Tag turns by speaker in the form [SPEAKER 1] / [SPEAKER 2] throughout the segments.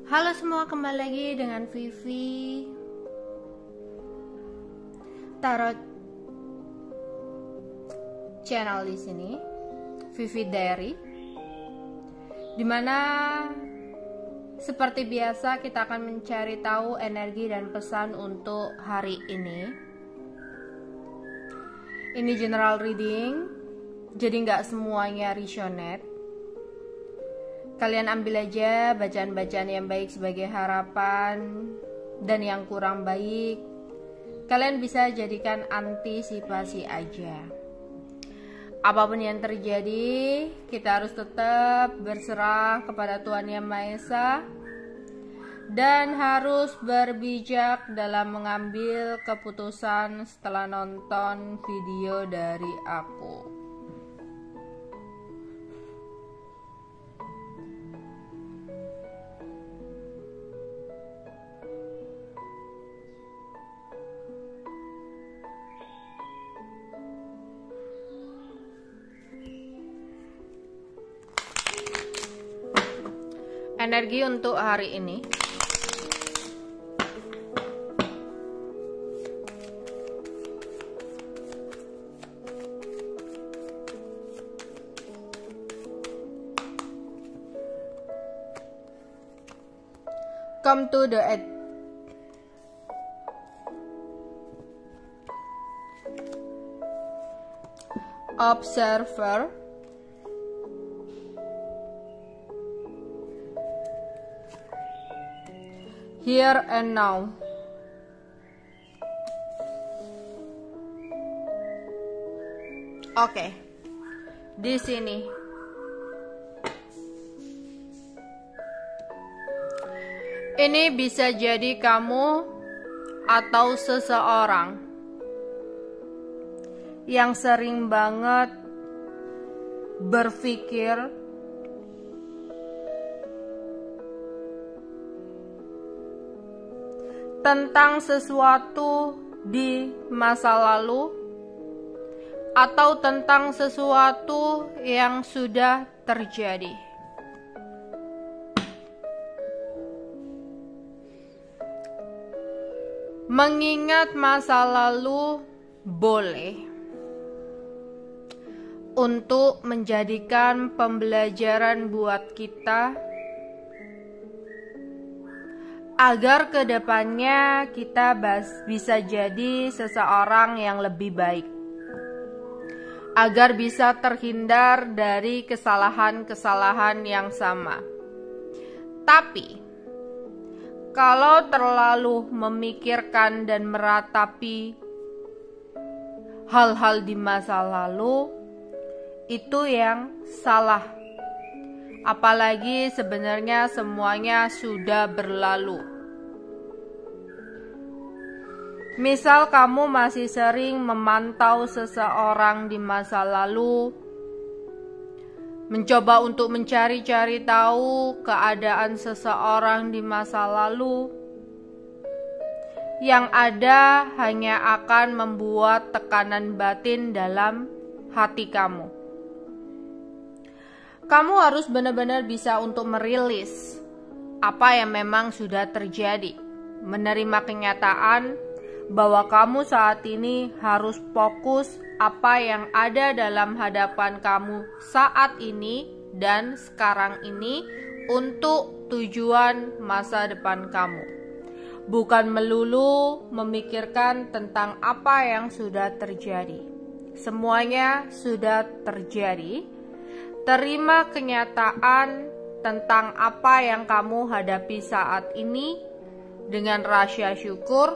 [SPEAKER 1] Halo semua, kembali lagi dengan Vivi Tarot Channel di sini, Vivi Diary, dimana seperti biasa kita akan mencari tahu energi dan pesan untuk hari ini. Ini general reading, jadi nggak semuanya resonate. Kalian ambil aja bacaan-bacaan yang baik sebagai harapan, dan yang kurang baik kalian bisa jadikan antisipasi aja. Apapun yang terjadi, kita harus tetap berserah kepada Tuhan Yang Maha Esa dan harus berbijak dalam mengambil keputusan setelah nonton video dari aku. Energi untuk hari ini. Come to the end. Observer. Here and now. Oke. Di sini. Ini bisa jadi kamu atau seseorang yang sering banget berpikir tentang sesuatu di masa lalu atau tentang sesuatu yang sudah terjadi. Mengingat masa lalu boleh untuk menjadikan pembelajaran buat kita agar kedepannya kita bisa jadi seseorang yang lebih baik, agar bisa terhindar dari kesalahan-kesalahan yang sama. Tapi kalau terlalu memikirkan dan meratapi hal-hal di masa lalu, itu yang salah. Apalagi sebenarnya semuanya sudah berlalu. Misal kamu masih sering memantau seseorang di masa lalu, mencoba untuk mencari-cari tahu keadaan seseorang di masa lalu, yang ada hanya akan membuat tekanan batin dalam hati kamu. Kamu harus benar-benar bisa untuk merilis apa yang memang sudah terjadi, menerima kenyataan bahwa kamu saat ini harus fokus apa yang ada dalam hadapan kamu saat ini dan sekarang ini untuk tujuan masa depan kamu. Bukan melulu memikirkan tentang apa yang sudah terjadi. Semuanya sudah terjadi. Terima kenyataan tentang apa yang kamu hadapi saat ini dengan rasa syukur.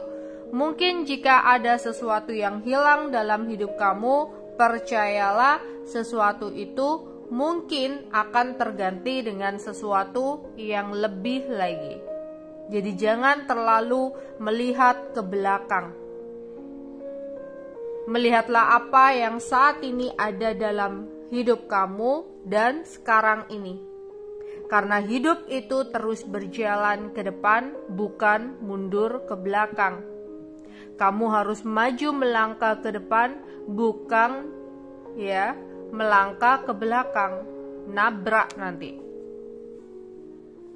[SPEAKER 1] Mungkin jika ada sesuatu yang hilang dalam hidup kamu, percayalah sesuatu itu mungkin akan terganti dengan sesuatu yang lebih lagi. Jadi jangan terlalu melihat ke belakang. Melihatlah apa yang saat ini ada dalam hidup kamu dan sekarang ini. Karena hidup itu terus berjalan ke depan, bukan mundur ke belakang. Kamu harus maju melangkah ke depan, bukan melangkah ke belakang, nabrak nanti.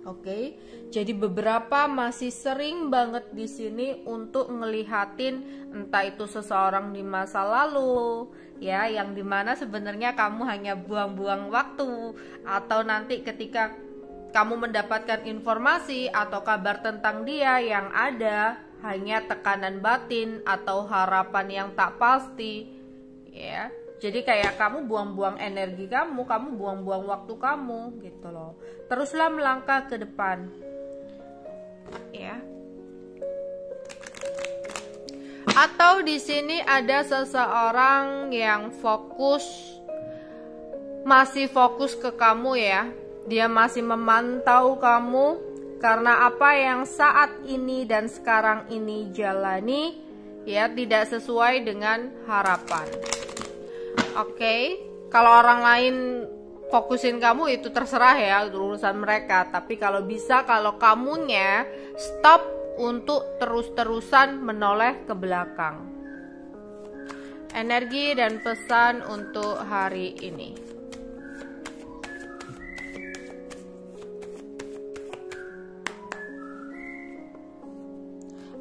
[SPEAKER 1] Oke, jadi beberapa masih sering banget di sini untuk ngelihatin entah itu seseorang di masa lalu, ya, yang dimana sebenarnya kamu hanya buang-buang waktu, atau nanti ketika kamu mendapatkan informasi atau kabar tentang dia yang ada hanya tekanan batin atau harapan yang tak pasti, ya. Jadi kayak kamu buang-buang energi kamu buang-buang waktu kamu gitu loh. Teruslah melangkah ke depan. Ya. Atau di sini ada seseorang yang masih fokus ke kamu ya. Dia masih memantau kamu karena apa yang saat ini dan sekarang ini jalani ya tidak sesuai dengan harapan. Oke, kalau orang lain fokusin kamu itu terserah ya, urusan mereka. Tapi kalau bisa, kalau kamunya stop untuk terus-terusan menoleh ke belakang. Energi dan pesan untuk hari ini.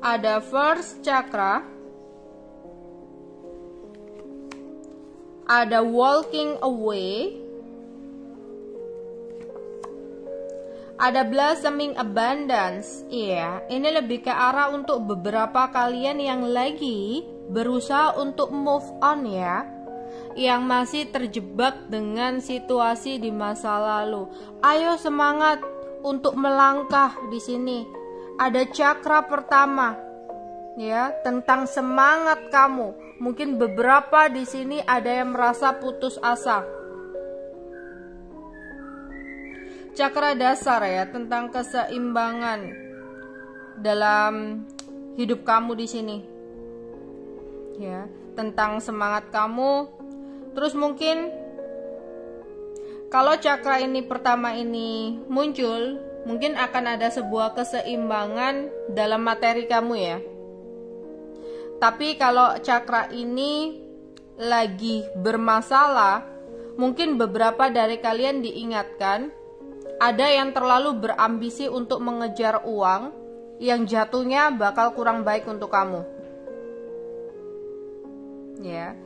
[SPEAKER 1] Ada first chakra. Ada walking away, ada blossoming abundance. Iya, ini lebih ke arah untuk beberapa kalian yang lagi berusaha untuk move on ya, yang masih terjebak dengan situasi di masa lalu. Ayo semangat untuk melangkah di sini. Ada cakra pertama ya, tentang semangat kamu. Mungkin beberapa di sini ada yang merasa putus asa. Cakra dasar ya, tentang keseimbangan dalam hidup kamu di sini. Ya, tentang semangat kamu. Terus mungkin kalau cakra ini pertama ini muncul, mungkin akan ada sebuah keseimbangan dalam materi kamu ya. Tapi kalau cakra ini lagi bermasalah, mungkin beberapa dari kalian diingatkan, ada yang terlalu berambisi untuk mengejar uang, yang jatuhnya bakal kurang baik untuk kamu. Ya,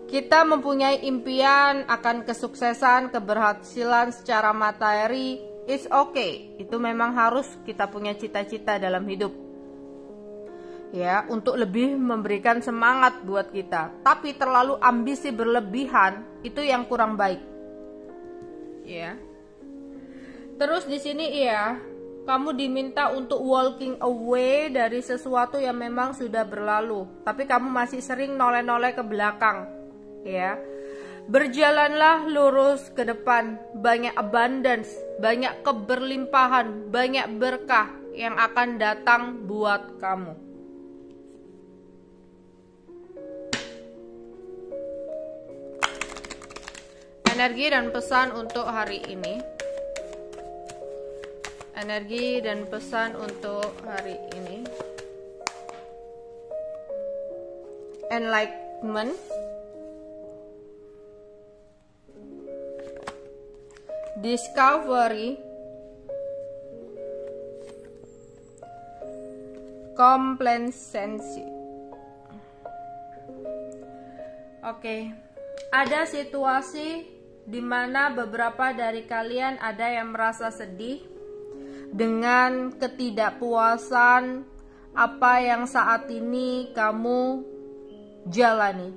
[SPEAKER 1] kita mempunyai impian akan kesuksesan, keberhasilan secara materi, it's okay. Itu memang harus kita punya cita-cita dalam hidup. Ya, untuk lebih memberikan semangat buat kita. Tapi terlalu ambisi berlebihan itu yang kurang baik. Ya. Terus di sini ya, kamu diminta untuk walking away dari sesuatu yang memang sudah berlalu, tapi kamu masih sering noleh-noleh ke belakang. Ya. Berjalanlah lurus ke depan, banyak abundance, banyak keberlimpahan, banyak berkah yang akan datang buat kamu. Energi dan pesan untuk hari ini. Energi dan pesan untuk hari ini. Enlightenment. Discovery. Complacency. Oke. Ada situasi di mana beberapa dari kalian ada yang merasa sedih dengan ketidakpuasan apa yang saat ini kamu jalani.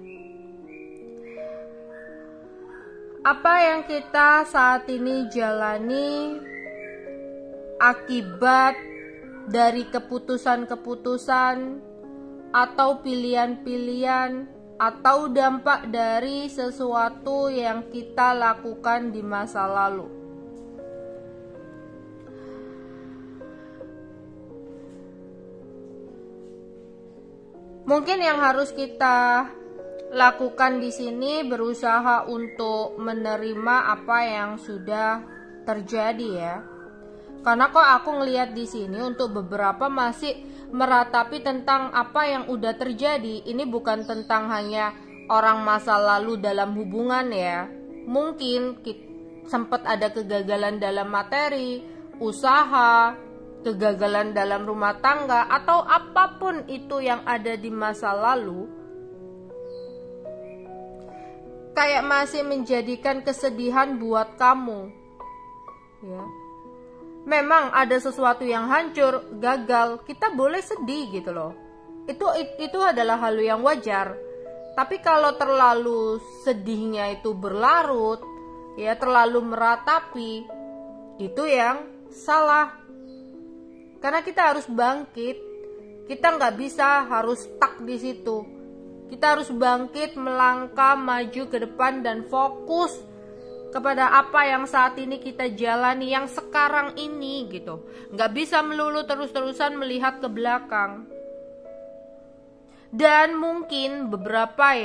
[SPEAKER 1] Apa yang kita saat ini jalani akibat dari keputusan-keputusan atau pilihan-pilihan atau dampak dari sesuatu yang kita lakukan di masa lalu. Mungkin yang harus kita lakukan di sini berusaha untuk menerima apa yang sudah terjadi ya. Karena kok aku ngelihat di sini untuk beberapa masih meratapi tentang apa yang udah terjadi. Ini bukan tentang hanya orang masa lalu dalam hubungan ya. Mungkin sempat ada kegagalan dalam materi, usaha, kegagalan dalam rumah tangga, atau apapun itu yang ada di masa lalu, kayak masih menjadikan kesedihan buat kamu, ya. Memang ada sesuatu yang hancur, gagal, kita boleh sedih gitu loh. Itu adalah hal yang wajar. Tapi kalau terlalu sedihnya itu berlarut, ya terlalu meratapi, itu yang salah. Karena kita harus bangkit. Kita nggak bisa harus stuck di situ. Kita harus bangkit, melangkah maju ke depan dan fokus kepada apa yang saat ini kita jalani, yang sekarang ini gitu. Nggak bisa melulu terus-terusan melihat ke belakang. Dan mungkin beberapa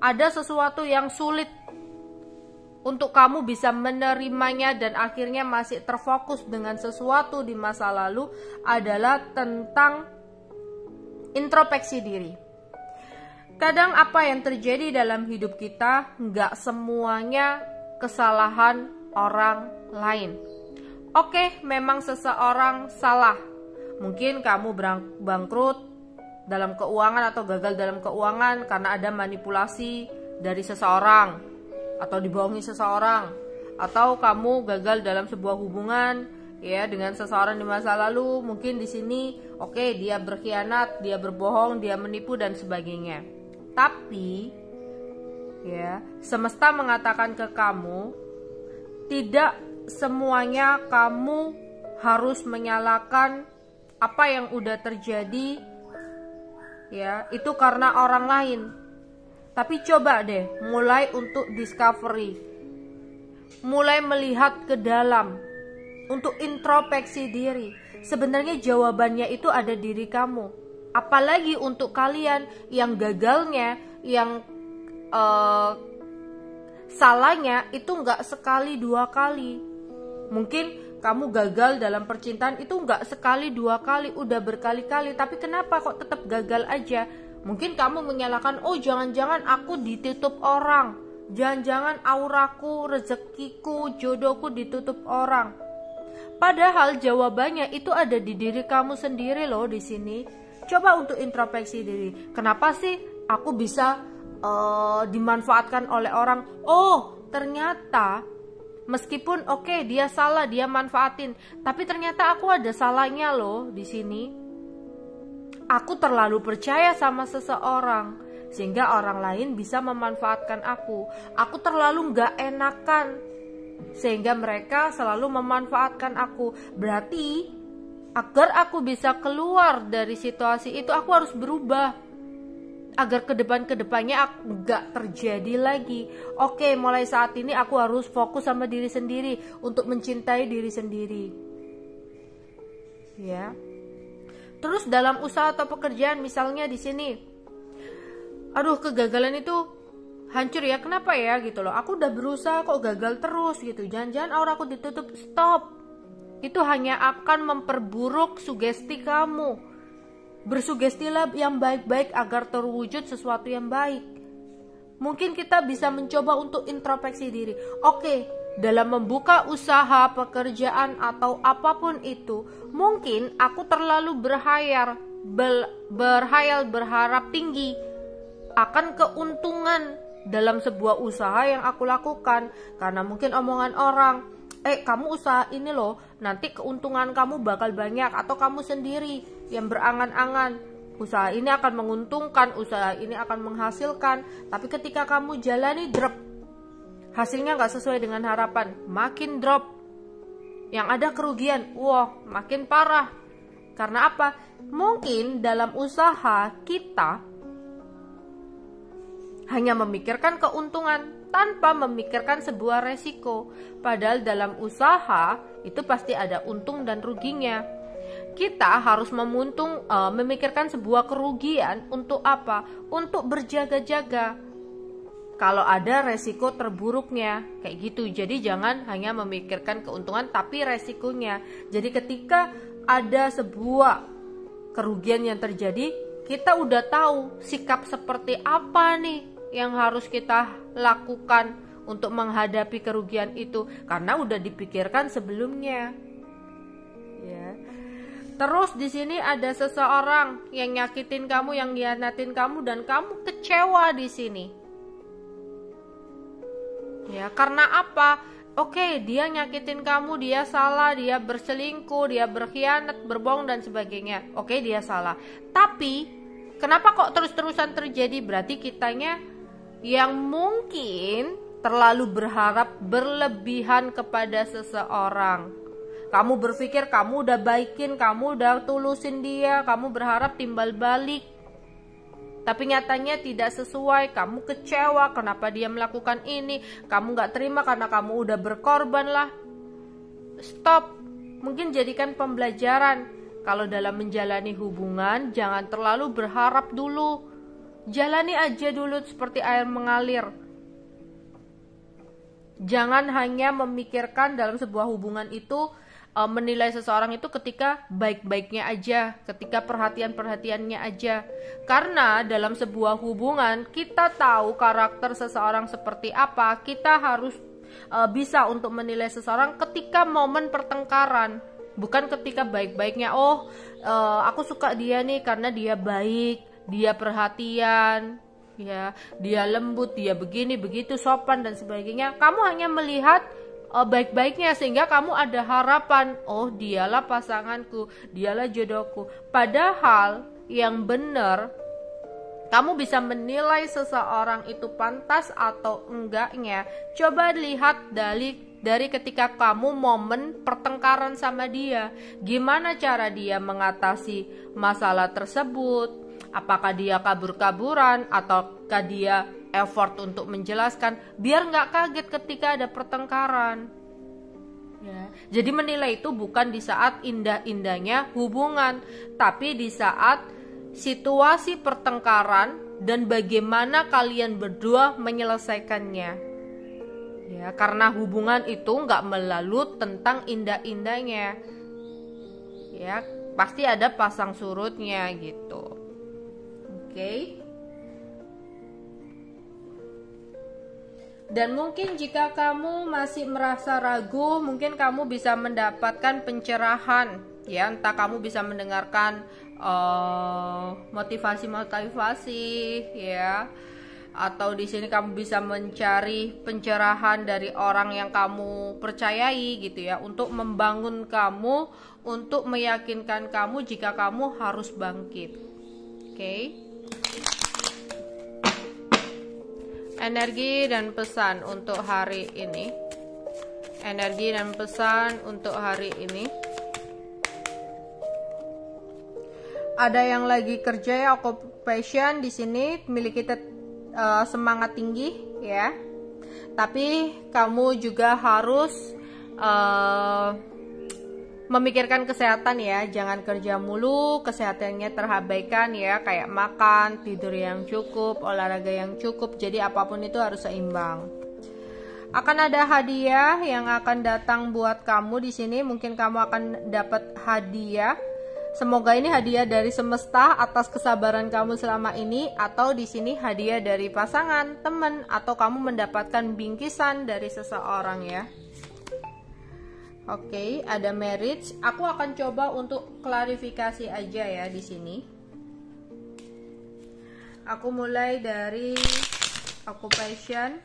[SPEAKER 1] ada sesuatu yang sulit untuk kamu bisa menerimanya dan akhirnya masih terfokus dengan sesuatu di masa lalu adalah tentang introspeksi diri. Kadang apa yang terjadi dalam hidup kita nggak semuanya kesalahan orang lain. Oke, memang seseorang salah. Mungkin kamu bangkrut dalam keuangan atau gagal dalam keuangan karena ada manipulasi dari seseorang atau dibohongi seseorang, atau kamu gagal dalam sebuah hubungan dengan seseorang di masa lalu. Mungkin di sini dia berkhianat, dia berbohong, dia menipu dan sebagainya. Tapi semesta mengatakan ke kamu, tidak semuanya kamu harus menyalahkan apa yang udah terjadi itu karena orang lain. Tapi coba deh mulai untuk discovery, mulai melihat ke dalam, untuk introspeksi diri. Sebenarnya jawabannya itu ada diri kamu. Apalagi untuk kalian yang gagalnya, yang salahnya itu nggak sekali dua kali. Mungkin kamu gagal dalam percintaan itu nggak sekali dua kali, udah berkali-kali. Tapi kenapa kok tetap gagal aja? Mungkin kamu menyalahkan, jangan-jangan aku ditutup orang, jangan-jangan auraku, rezekiku, jodohku ditutup orang. Padahal jawabannya itu ada di diri kamu sendiri loh di sini. Coba untuk introspeksi diri. Kenapa sih aku bisa dimanfaatkan oleh orang? Ternyata meskipun dia salah, dia manfaatin, tapi ternyata aku ada salahnya loh di sini. Aku terlalu percaya sama seseorang sehingga orang lain bisa memanfaatkan aku. Aku terlalu gak enakan sehingga mereka selalu memanfaatkan aku. Berarti agar aku bisa keluar dari situasi itu, aku harus berubah. Agar kedepannya aku gak terjadi lagi. Mulai saat ini aku harus fokus sama diri sendiri, untuk mencintai diri sendiri. Terus dalam usaha atau pekerjaan, misalnya di sini, kegagalan itu hancur kenapa gitu loh. Aku udah berusaha kok gagal terus gitu. Jangan-jangan aura aku ditutup. Stop. Itu hanya akan memperburuk sugesti kamu. Bersugestilah yang baik-baik agar terwujud sesuatu yang baik. Mungkin kita bisa mencoba untuk introspeksi diri. Dalam membuka usaha, pekerjaan, atau apapun itu, mungkin aku terlalu berharap tinggi akan keuntungan dalam sebuah usaha yang aku lakukan. Karena mungkin omongan orang, kamu usaha ini loh, nanti keuntungan kamu bakal banyak. Atau kamu sendiri yang berangan-angan, usaha ini akan menguntungkan, usaha ini akan menghasilkan. Tapi ketika kamu jalani, drop, hasilnya gak sesuai dengan harapan, makin drop. Yang ada kerugian, makin parah. Karena apa? Mungkin dalam usaha kita hanya memikirkan keuntungan tanpa memikirkan sebuah resiko. Padahal dalam usaha itu pasti ada untung dan ruginya. Kita harus memikirkan sebuah kerugian untuk apa? Untuk berjaga-jaga. Kalau ada resiko terburuknya, kayak gitu. Jadi jangan hanya memikirkan keuntungan tapi resikonya. Jadi ketika ada sebuah kerugian yang terjadi, kita udah tahu sikap seperti apa nih yang harus kita lakukan untuk menghadapi kerugian itu, karena udah dipikirkan sebelumnya. Terus di sini ada seseorang yang nyakitin kamu, yang ngianatin kamu, dan kamu kecewa di sini. Ya, karena apa? Oke, dia nyakitin kamu, dia salah, dia berselingkuh, dia berkhianat, berbohong dan sebagainya. Oke, dia salah. Tapi kenapa kok terus-terusan terjadi? Berarti kitanya yang mungkin terlalu berharap berlebihan kepada seseorang. Kamu berpikir kamu udah baikin, kamu udah tulusin dia, kamu berharap timbal balik. Tapi nyatanya tidak sesuai, kamu kecewa kenapa dia melakukan ini, kamu gak terima karena kamu udah berkorban lah. Stop, mungkin jadikan pembelajaran. Kalau dalam menjalani hubungan, jangan terlalu berharap dulu. Jalani aja dulu seperti air mengalir. Jangan hanya memikirkan dalam sebuah hubungan itu, menilai seseorang itu ketika baik-baiknya aja, ketika perhatian-perhatiannya aja. Karena dalam sebuah hubungan kita tahu karakter seseorang seperti apa. Kita harus bisa untuk menilai seseorang ketika momen pertengkaran, bukan ketika baik-baiknya. Aku suka dia nih karena dia baik, dia perhatian, ya, dia lembut, dia begini begitu, sopan dan sebagainya. Kamu hanya melihat baik-baiknya sehingga kamu ada harapan, oh dialah pasanganku, dialah jodohku. Padahal yang benar, kamu bisa menilai seseorang itu pantas atau enggaknya. Coba lihat dari ketika kamu momen pertengkaran sama dia. Gimana cara dia mengatasi masalah tersebut? Apakah dia kabur-kaburan ataukah dia effort untuk menjelaskan biar nggak kaget ketika ada pertengkaran, ya. Jadi menilai itu bukan di saat indah-indahnya hubungan, tapi di saat situasi pertengkaran dan bagaimana kalian berdua menyelesaikannya, ya. Karena hubungan itu nggak melulu tentang indah-indahnya, ya. Pasti ada pasang surutnya gitu. Oke. Dan mungkin jika kamu masih merasa ragu, mungkin kamu bisa mendapatkan pencerahan, ya. Entah kamu bisa mendengarkan motivasi-motivasi, ya. Atau di sini kamu bisa mencari pencerahan dari orang yang kamu percayai gitu ya, untuk membangun kamu, untuk meyakinkan kamu jika kamu harus bangkit. Oke. Energi dan pesan untuk hari ini. Energi dan pesan untuk hari ini. Ada yang lagi kerja ya, occupation di sini memiliki semangat tinggi ya. Tapi kamu juga harus memikirkan kesehatan ya, jangan kerja mulu, kesehatannya terabaikan ya, kayak makan, tidur yang cukup, olahraga yang cukup. Jadi apapun itu harus seimbang. Akan ada hadiah yang akan datang buat kamu di sini. Mungkin kamu akan dapat hadiah. Semoga ini hadiah dari semesta atas kesabaran kamu selama ini, atau di sini hadiah dari pasangan, teman, atau kamu mendapatkan bingkisan dari seseorang ya. Oke, ada marriage. Aku akan coba untuk klarifikasi aja ya di sini. Aku mulai dari occupation.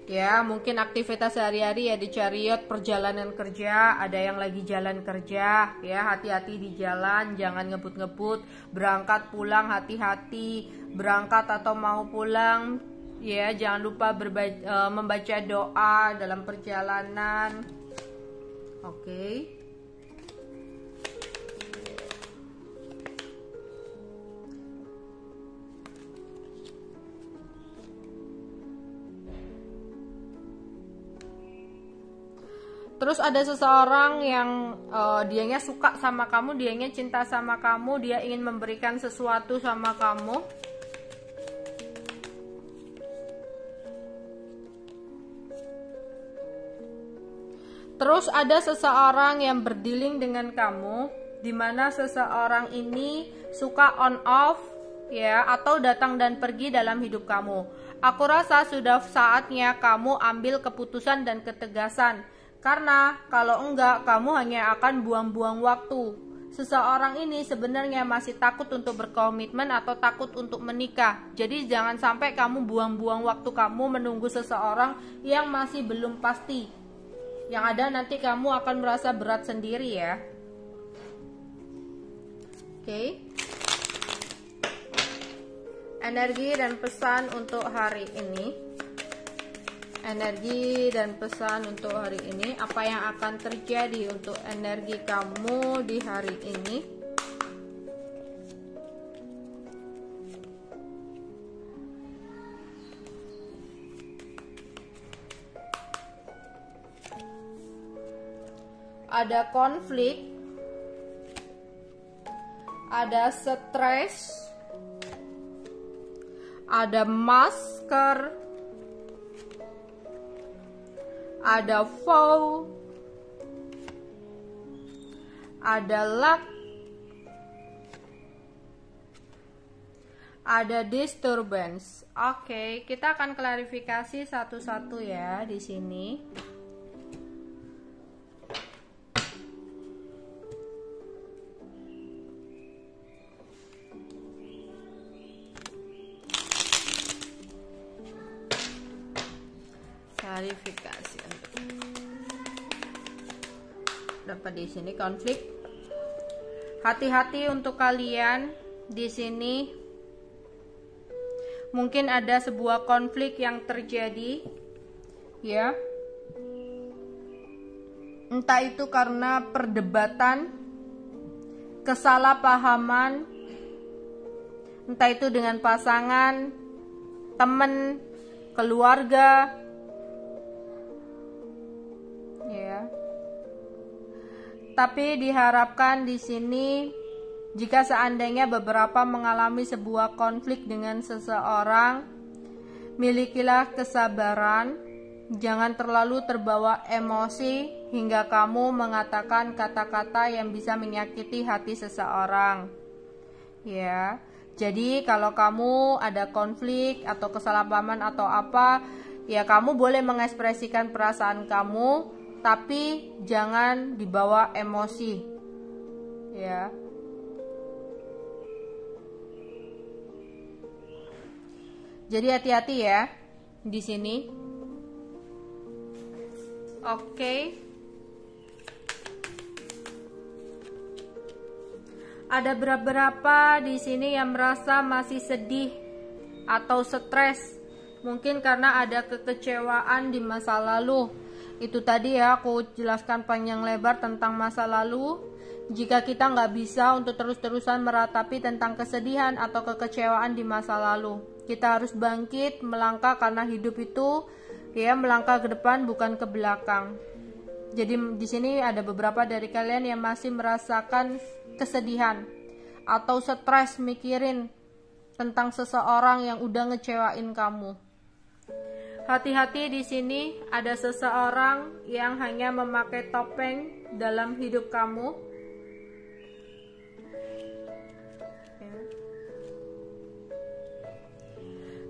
[SPEAKER 1] Ya, mungkin aktivitas sehari-hari ya di chariot, perjalanan kerja, ada yang lagi jalan kerja, ya hati-hati di jalan, jangan ngebut-ngebut, berangkat pulang hati-hati, berangkat atau mau pulang, ya jangan lupa membaca doa dalam perjalanan. Oke. Terus ada seseorang yang dianya suka sama kamu, dianya cinta sama kamu, dia ingin memberikan sesuatu sama kamu. Terus ada seseorang yang berdealing dengan kamu, dimana seseorang ini suka on off ya, atau datang dan pergi dalam hidup kamu. Aku rasa sudah saatnya kamu ambil keputusan dan ketegasan. Karena kalau enggak, kamu hanya akan buang-buang waktu. Seseorang ini sebenarnya masih takut untuk berkomitmen atau takut untuk menikah. Jadi jangan sampai kamu buang-buang waktu kamu menunggu seseorang yang masih belum pasti. Yang ada nanti kamu akan merasa berat sendiri ya. Oke. Energi dan pesan untuk hari ini. Energi dan pesan untuk hari ini. Apa yang akan terjadi untuk energi kamu di hari ini? Ada konflik, ada stres, ada masker, ada foul, ada luck, ada disturbance. Oke, kita akan klarifikasi satu-satu ya di sini. Klarifikasi dapat di sini konflik. Hati-hati untuk kalian di sini. Mungkin ada sebuah konflik yang terjadi, ya. Entah itu karena perdebatan, kesalahpahaman, entah itu dengan pasangan, teman, keluarga, ya. Tapi diharapkan di sini jika seandainya beberapa mengalami sebuah konflik dengan seseorang, milikilah kesabaran, jangan terlalu terbawa emosi hingga kamu mengatakan kata-kata yang bisa menyakiti hati seseorang. Ya. Jadi kalau kamu ada konflik atau kesalahpahaman atau apa, ya kamu boleh mengekspresikan perasaan kamu, tapi jangan dibawa emosi, ya. Jadi hati-hati ya di sini. Oke. Ada beberapa di sini yang merasa masih sedih atau stres, mungkin karena ada kekecewaan di masa lalu. Itu tadi ya aku jelaskan panjang lebar tentang masa lalu. Jika kita nggak bisa untuk terus-terusan meratapi tentang kesedihan atau kekecewaan di masa lalu, kita harus bangkit melangkah, karena hidup itu ya melangkah ke depan bukan ke belakang. Jadi di sini ada beberapa dari kalian yang masih merasakan kesedihan atau stres mikirin tentang seseorang yang udah ngecewain kamu. Hati-hati di sini ada seseorang yang hanya memakai topeng dalam hidup kamu.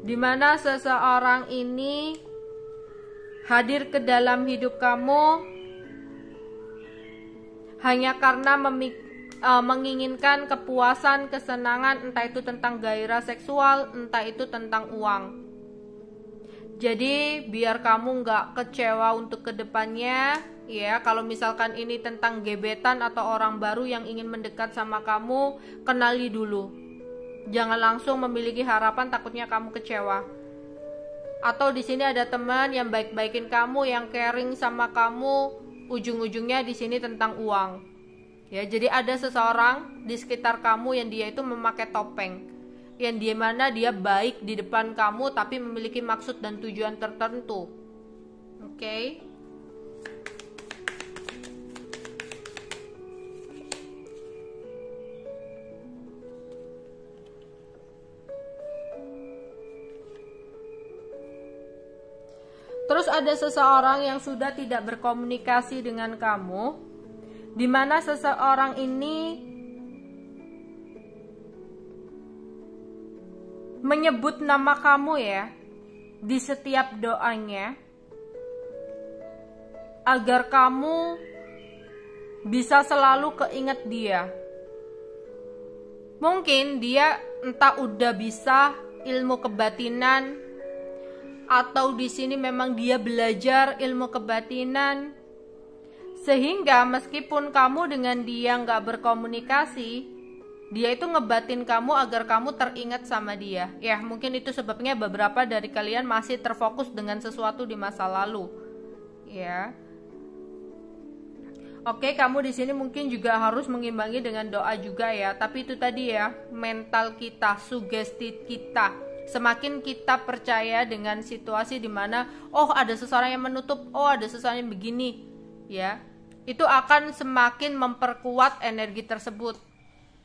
[SPEAKER 1] Dimana seseorang ini hadir ke dalam hidup kamu hanya karena menginginkan kepuasan, kesenangan, entah itu tentang gairah seksual, entah itu tentang uang. Jadi biar kamu nggak kecewa untuk kedepannya, ya kalau misalkan ini tentang gebetan atau orang baru yang ingin mendekat sama kamu, kenali dulu. Jangan langsung memiliki harapan, takutnya kamu kecewa. Atau di sini ada teman yang baik-baikin kamu, yang caring sama kamu, ujung-ujungnya di sini tentang uang. Ya, jadi ada seseorang di sekitar kamu yang dia itu memakai topeng, yang di mana dia baik di depan kamu tapi memiliki maksud dan tujuan tertentu. Oke. Terus ada seseorang yang sudah tidak berkomunikasi dengan kamu, di mana seseorang ini menyebut nama kamu ya, di setiap doanya agar kamu bisa selalu keinget dia. Mungkin dia entah udah bisa ilmu kebatinan, atau di sini memang dia belajar ilmu kebatinan, sehingga meskipun kamu dengan dia nggak berkomunikasi, dia itu ngebatin kamu agar kamu teringat sama dia. Ya, mungkin itu sebabnya beberapa dari kalian masih terfokus dengan sesuatu di masa lalu. Ya. Oke, kamu di sini mungkin juga harus mengimbangi dengan doa juga ya. Tapi itu tadi ya, mental kita, sugesti kita. Semakin kita percaya dengan situasi di mana oh ada seseorang yang menutup, oh ada seseorang yang begini, ya. Itu akan semakin memperkuat energi tersebut.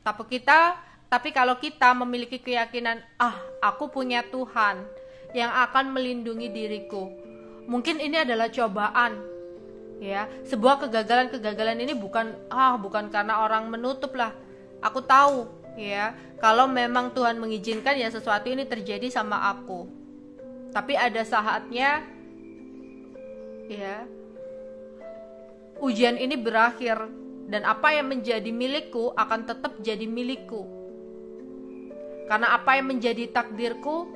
[SPEAKER 1] Tapi kalau kita memiliki keyakinan, aku punya Tuhan yang akan melindungi diriku. Mungkin ini adalah cobaan. Ya, sebuah kegagalan ini bukan karena orang menutup lah. Aku tahu, ya, kalau memang Tuhan mengizinkan ya sesuatu ini terjadi sama aku. Tapi ada saatnya, ya, ujian ini berakhir dan apa yang menjadi milikku akan tetap jadi milikku. Karena apa yang menjadi takdirku,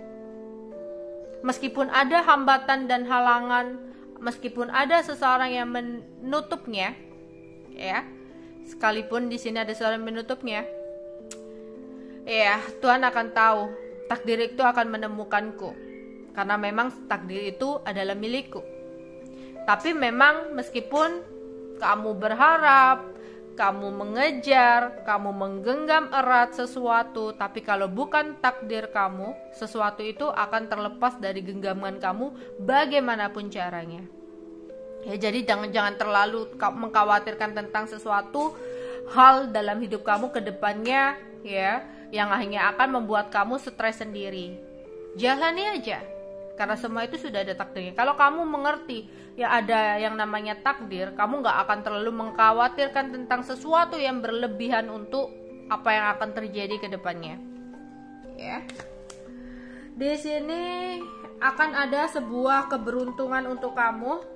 [SPEAKER 1] meskipun ada hambatan dan halangan, meskipun ada seseorang yang menutupnya, ya, sekalipun di sini ada seseorang yang menutupnya, ya, Tuhan akan tahu takdir itu akan menemukanku, karena memang takdir itu adalah milikku. Tapi memang meskipun kamu berharap, kamu mengejar, kamu menggenggam erat sesuatu, tapi kalau bukan takdir kamu, sesuatu itu akan terlepas dari genggaman kamu bagaimanapun caranya. Ya, jadi jangan terlalu mengkhawatirkan tentang sesuatu hal dalam hidup kamu ke depannya, ya, yang hanya akan membuat kamu stres sendiri. Jalani aja, karena semua itu sudah ada takdirnya. Kalau kamu mengerti ya ada yang namanya takdir, kamu gak akan terlalu mengkhawatirkan tentang sesuatu yang berlebihan untuk apa yang akan terjadi ke depannya. Ya. Di sini akan ada sebuah keberuntungan untuk kamu.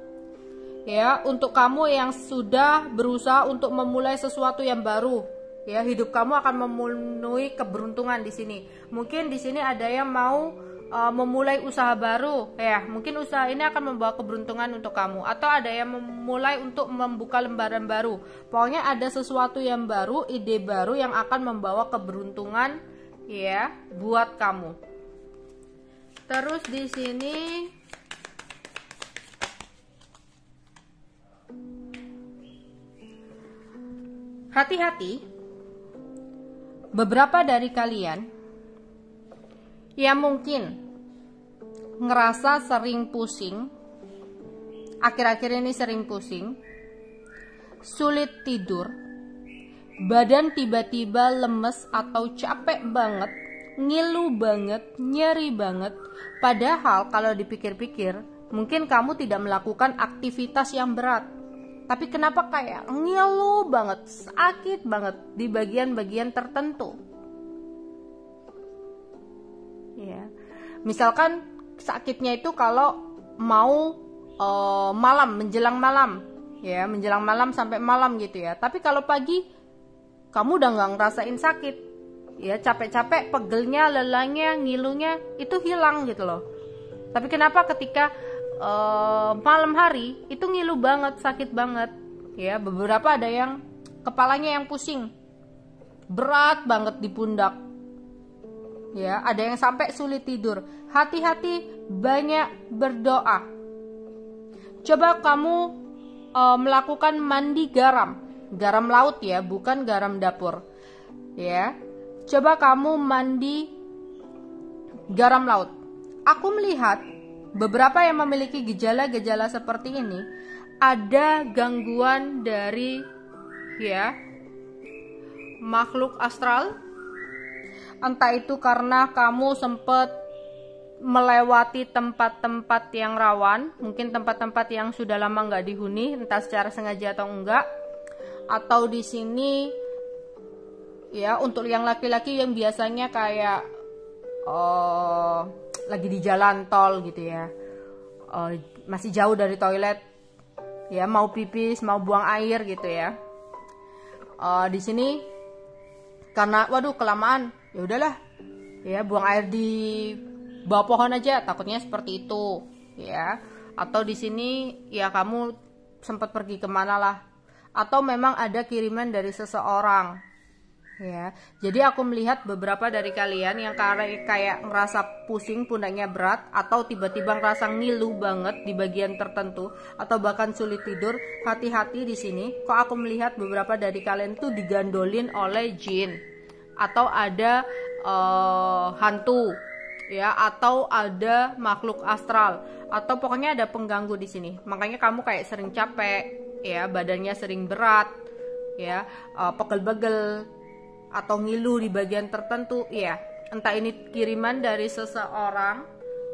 [SPEAKER 1] Ya, untuk kamu yang sudah berusaha untuk memulai sesuatu yang baru. Ya, hidup kamu akan memenuhi keberuntungan di sini. Mungkin di sini ada yang mau memulai usaha baru, ya, mungkin usaha ini akan membawa keberuntungan untuk kamu, atau ada yang memulai untuk membuka lembaran baru. Pokoknya ada sesuatu yang baru, ide baru yang akan membawa keberuntungan, ya, buat kamu. Terus di sini hati-hati, beberapa dari kalian yang mungkin ngerasa sering pusing, akhir-akhir ini sering pusing, sulit tidur, badan tiba-tiba lemes atau capek banget, ngilu banget, nyeri banget. Padahal kalau dipikir-pikir, mungkin kamu tidak melakukan aktivitas yang berat, tapi kenapa kayak ngilu banget, sakit banget di bagian-bagian tertentu. Ya, misalkan sakitnya itu kalau mau menjelang malam, ya, menjelang malam sampai malam gitu ya. Tapi kalau pagi kamu udah nggak ngerasain sakit, ya, capek-capek, pegelnya, lelahnya, ngilunya itu hilang gitu loh. Tapi kenapa ketika malam hari itu ngilu banget, sakit banget, ya. Beberapa ada yang kepalanya yang pusing, berat banget di pundak. Ya, ada yang sampai sulit tidur. Hati-hati, banyak berdoa. Coba kamu melakukan mandi garam laut ya, bukan garam dapur. Ya, coba kamu mandi garam laut. Aku melihat beberapa yang memiliki gejala-gejala seperti ini ada gangguan dari, ya, makhluk astral. Entah itu karena kamu sempat melewati tempat-tempat yang rawan, mungkin tempat-tempat yang sudah lama nggak dihuni, entah secara sengaja atau enggak. Atau di sini, ya, untuk yang laki-laki yang biasanya kayak lagi di jalan tol gitu ya, masih jauh dari toilet ya, mau pipis, mau buang air gitu ya. Di sini karena waduh kelamaan, ya udahlah ya, buang air di bawah pohon aja, takutnya seperti itu ya. Atau di sini ya kamu sempat pergi kemana lah, atau memang ada kiriman dari seseorang ya. Jadi aku melihat beberapa dari kalian yang kayak ngerasa pusing, pundaknya berat, atau tiba-tiba ngerasa ngilu banget di bagian tertentu, atau bahkan sulit tidur. Hati-hati di sini. Kok aku melihat beberapa dari kalian tuh digandolin oleh jin, atau ada hantu ya, atau ada makhluk astral, atau pokoknya ada pengganggu di sini. Makanya kamu kayak sering capek ya, badannya sering berat ya, pegel-pegel atau ngilu di bagian tertentu ya. Entah ini kiriman dari seseorang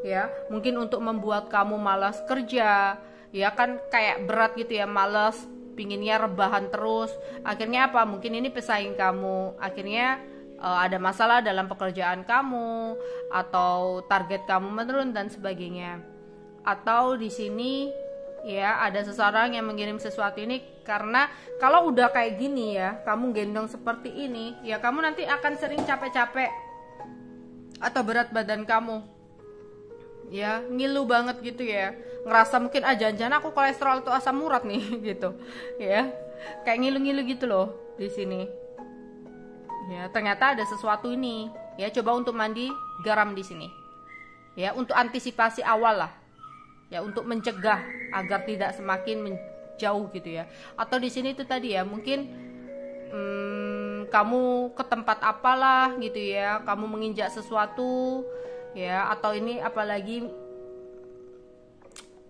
[SPEAKER 1] ya, mungkin untuk membuat kamu malas kerja ya, kan kayak berat gitu ya, malas, pinginnya rebahan terus. Akhirnya apa, mungkin ini pesaing kamu, akhirnya ada masalah dalam pekerjaan kamu, atau target kamu menurun dan sebagainya. Atau di sini ya, ada seseorang yang mengirim sesuatu ini karena kalau udah kayak gini ya, kamu gendong seperti ini ya, kamu nanti akan sering capek-capek atau berat badan kamu ya, ngilu banget gitu ya, ngerasa mungkin jangan-jangan aku kolesterol atau asam urat nih gitu ya, kayak ngilu-ngilu gitu loh di sini ya. Ternyata ada sesuatu ini ya. Coba untuk mandi garam di sini ya, untuk antisipasi awal lah ya, untuk mencegah agar tidak semakin menjauh gitu ya. Atau di sini itu tadi ya, mungkin kamu ke tempat apalah gitu ya, kamu menginjak sesuatu ya, atau ini apalagi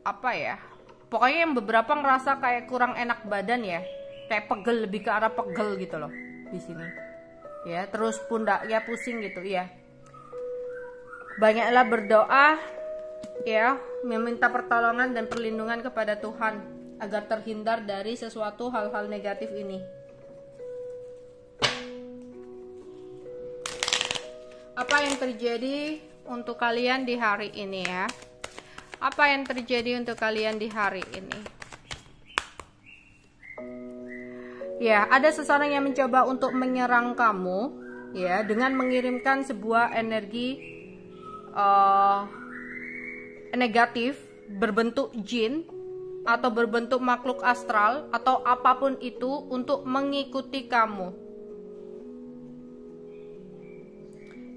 [SPEAKER 1] apa ya, pokoknya yang beberapa ngerasa kayak kurang enak badan ya, kayak pegel, lebih ke arah pegel gitu loh di sini ya. Terus pundaknya pusing gitu ya. Banyaklah berdoa ya, meminta pertolongan dan perlindungan kepada Tuhan agar terhindar dari sesuatu hal-hal negatif ini. Apa yang terjadi untuk kalian di hari ini ya? Apa yang terjadi untuk kalian di hari ini? Ya, ada seseorang yang mencoba untuk menyerang kamu ya, dengan mengirimkan sebuah energi negatif berbentuk jin atau berbentuk makhluk astral atau apapun itu untuk mengikuti kamu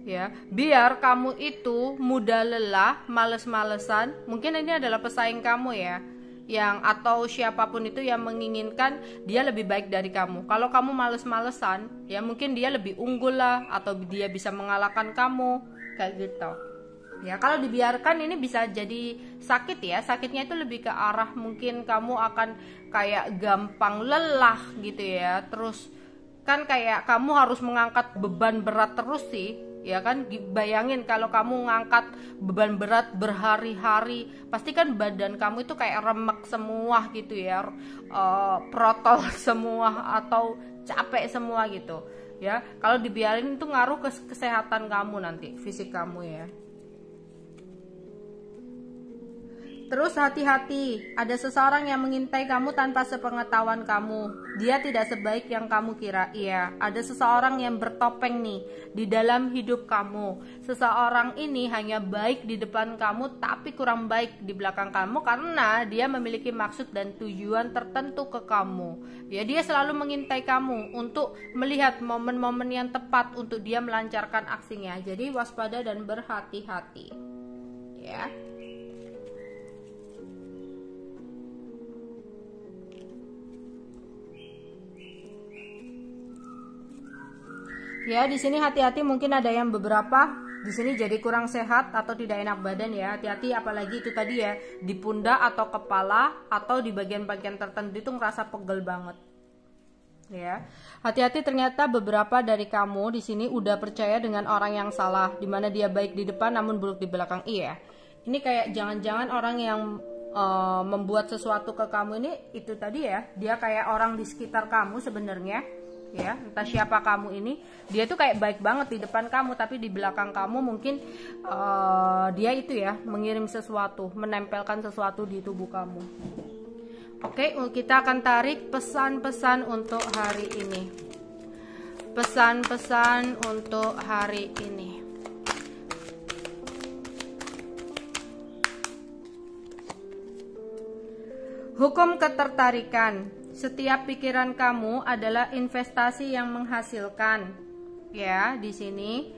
[SPEAKER 1] ya, biar kamu itu mudah lelah, males-malesan. Mungkin ini adalah pesaing kamu ya, yang atau siapapun itu yang menginginkan dia lebih baik dari kamu. Kalau kamu males-malesan ya, mungkin dia lebih unggul lah, atau dia bisa mengalahkan kamu kayak gitu ya. Kalau dibiarkan ini bisa jadi sakit ya. Sakitnya itu lebih ke arah mungkin kamu akan kayak gampang lelah gitu ya. Terus kan kayak kamu harus mengangkat beban berat terus sih ya kan. Bayangin kalau kamu ngangkat beban berat berhari-hari, pasti kan badan kamu itu kayak remek semua gitu ya, protol semua atau capek semua gitu ya. Kalau dibiarin itu ngaruh ke kesehatan kamu nanti, fisik kamu ya. Terus hati-hati, ada seseorang yang mengintai kamu tanpa sepengetahuan kamu. Dia tidak sebaik yang kamu kira. Iya, ada seseorang yang bertopeng nih di dalam hidup kamu. Seseorang ini hanya baik di depan kamu, tapi kurang baik di belakang kamu, karena dia memiliki maksud dan tujuan tertentu ke kamu. Ya, dia selalu mengintai kamu untuk melihat momen-momen yang tepat untuk dia melancarkan aksinya. Jadi waspada dan berhati-hati. Ya. Ya, di sini hati-hati, mungkin ada yang beberapa di sini jadi kurang sehat atau tidak enak badan ya. Hati-hati, apalagi itu tadi ya, di pundak atau kepala atau di bagian-bagian tertentu itu ngerasa pegel banget. Ya. Hati-hati, ternyata beberapa dari kamu di sini udah percaya dengan orang yang salah, dimana dia baik di depan namun buruk di belakang. Iya. Ini kayak jangan-jangan orang yang membuat sesuatu ke kamu ini itu tadi ya, dia kayak orang di sekitar kamu sebenarnya ya, entah siapa kamu ini, dia tuh kayak baik banget di depan kamu, tapi di belakang kamu mungkin dia itu ya mengirim sesuatu, menempelkan sesuatu di tubuh kamu. Oke, kita akan tarik pesan-pesan untuk hari ini. Pesan-pesan untuk hari ini. Hukum ketertarikan. Setiap pikiran kamu adalah investasi yang menghasilkan. Ya, di sini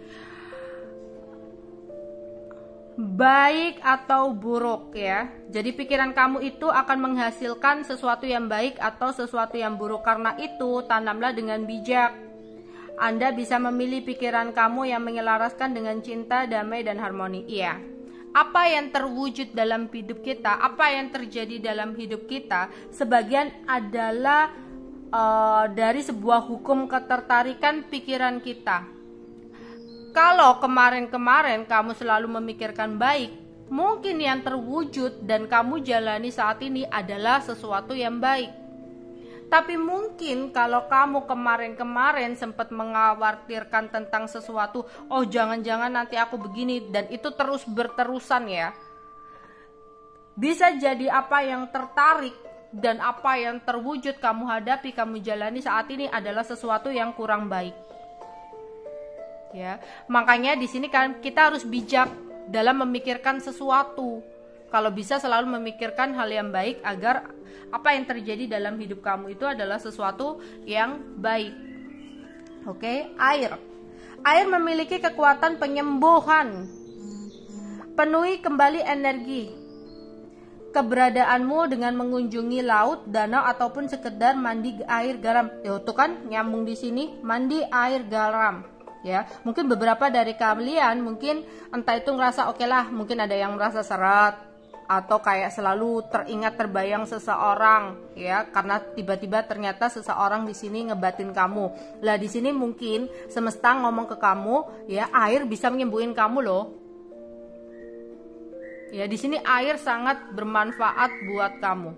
[SPEAKER 1] baik atau buruk ya. Jadi pikiran kamu itu akan menghasilkan sesuatu yang baik atau sesuatu yang buruk. Karena itu, tanamlah dengan bijak. Anda bisa memilih pikiran kamu yang menyelaraskan dengan cinta, damai, dan harmoni. Iya. Apa yang terwujud dalam hidup kita, apa yang terjadi dalam hidup kita, sebagian adalah dari sebuah hukum ketertarikan pikiran kita. Kalau kemarin-kemarin kamu selalu memikirkan baik, mungkin yang terwujud dan kamu jalani saat ini adalah sesuatu yang baik. Tapi mungkin kalau kamu kemarin-kemarin sempat mengkhawatirkan tentang sesuatu, oh jangan-jangan nanti aku begini, dan itu terus berterusan ya. Bisa jadi apa yang tertarik dan apa yang terwujud kamu hadapi, kamu jalani saat ini adalah sesuatu yang kurang baik. Ya, makanya di sini kan kita harus bijak dalam memikirkan sesuatu. Kalau bisa selalu memikirkan hal yang baik agar apa yang terjadi dalam hidup kamu itu adalah sesuatu yang baik. Oke, air. Air memiliki kekuatan penyembuhan. Penuhi kembali energi. Keberadaanmu dengan mengunjungi laut, danau ataupun sekedar mandi air garam. Tuh kan nyambung di sini, mandi air garam. Ya, mungkin beberapa dari kalian mungkin entah itu ngerasa oke lah, mungkin ada yang merasa seret atau kayak selalu teringat terbayang seseorang ya, karena tiba-tiba ternyata seseorang di sini ngebatin kamu. Lah di sini mungkin semesta ngomong ke kamu ya, air bisa menyembuhin kamu loh. Ya, di sini air sangat bermanfaat buat kamu.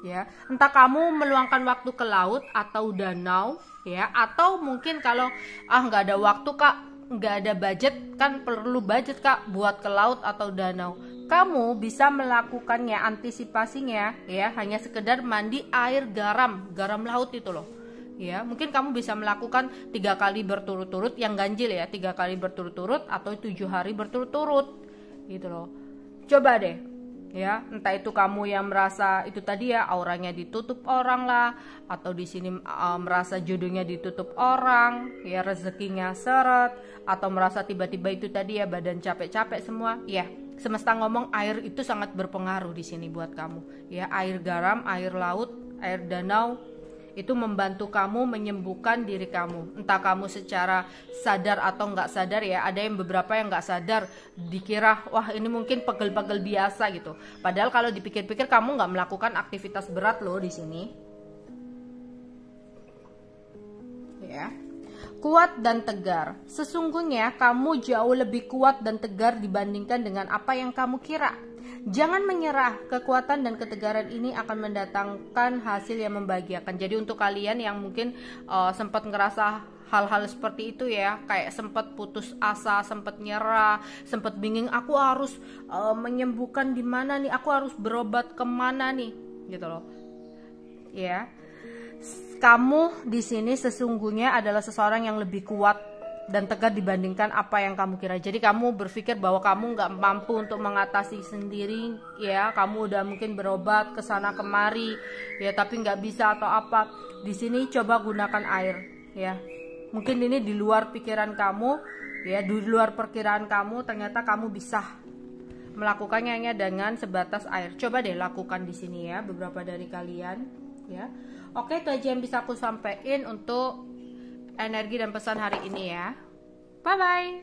[SPEAKER 1] Ya, entah kamu meluangkan waktu ke laut atau danau ya, atau mungkin kalau nggak ada waktu kak, nggak ada budget, kan perlu budget kak buat ke laut atau danau. Kamu bisa melakukannya, antisipasinya ya, hanya sekedar mandi air garam laut itu loh. Ya, mungkin kamu bisa melakukan 3 kali berturut-turut, yang ganjil ya, 3 kali berturut-turut atau 7 hari berturut-turut gitu loh. Coba deh ya, entah itu kamu yang merasa itu tadi ya, auranya ditutup orang lah, atau di sini merasa jodohnya ditutup orang ya, rezekinya seret, atau merasa tiba-tiba itu tadi ya badan capek-capek semua ya. Semesta ngomong air itu sangat berpengaruh di sini buat kamu ya. Air garam, air laut, air danau itu membantu kamu menyembuhkan diri kamu. Entah kamu secara sadar atau nggak sadar ya. Ada yang beberapa yang nggak sadar, dikira wah ini mungkin pegel-pegel biasa gitu. Padahal kalau dipikir-pikir kamu nggak melakukan aktivitas berat loh di sini. Ya. Kuat dan tegar. Sesungguhnya kamu jauh lebih kuat dan tegar dibandingkan dengan apa yang kamu kira. Jangan menyerah, kekuatan dan ketegaran ini akan mendatangkan hasil yang membahagiakan. Jadi untuk kalian yang mungkin sempat ngerasa hal-hal seperti itu ya, kayak sempat putus asa, sempat nyerah, sempat bingung, aku harus menyembuhkan di mana nih, aku harus berobat kemana nih, gitu loh. Ya. Kamu di sini sesungguhnya adalah seseorang yang lebih kuat dan tegar dibandingkan apa yang kamu kira. Jadi kamu berpikir bahwa kamu nggak mampu untuk mengatasi sendiri ya, kamu udah mungkin berobat ke sana kemari ya, tapi nggak bisa atau apa. Di sini coba gunakan air ya. Mungkin ini di luar pikiran kamu ya, di luar perkiraan kamu, ternyata kamu bisa melakukannya hanya dengan sebatas air. Coba deh lakukan di sini ya, beberapa dari kalian ya. Oke, itu aja yang bisa aku sampaikan untuk energi dan pesan hari ini ya. Bye bye.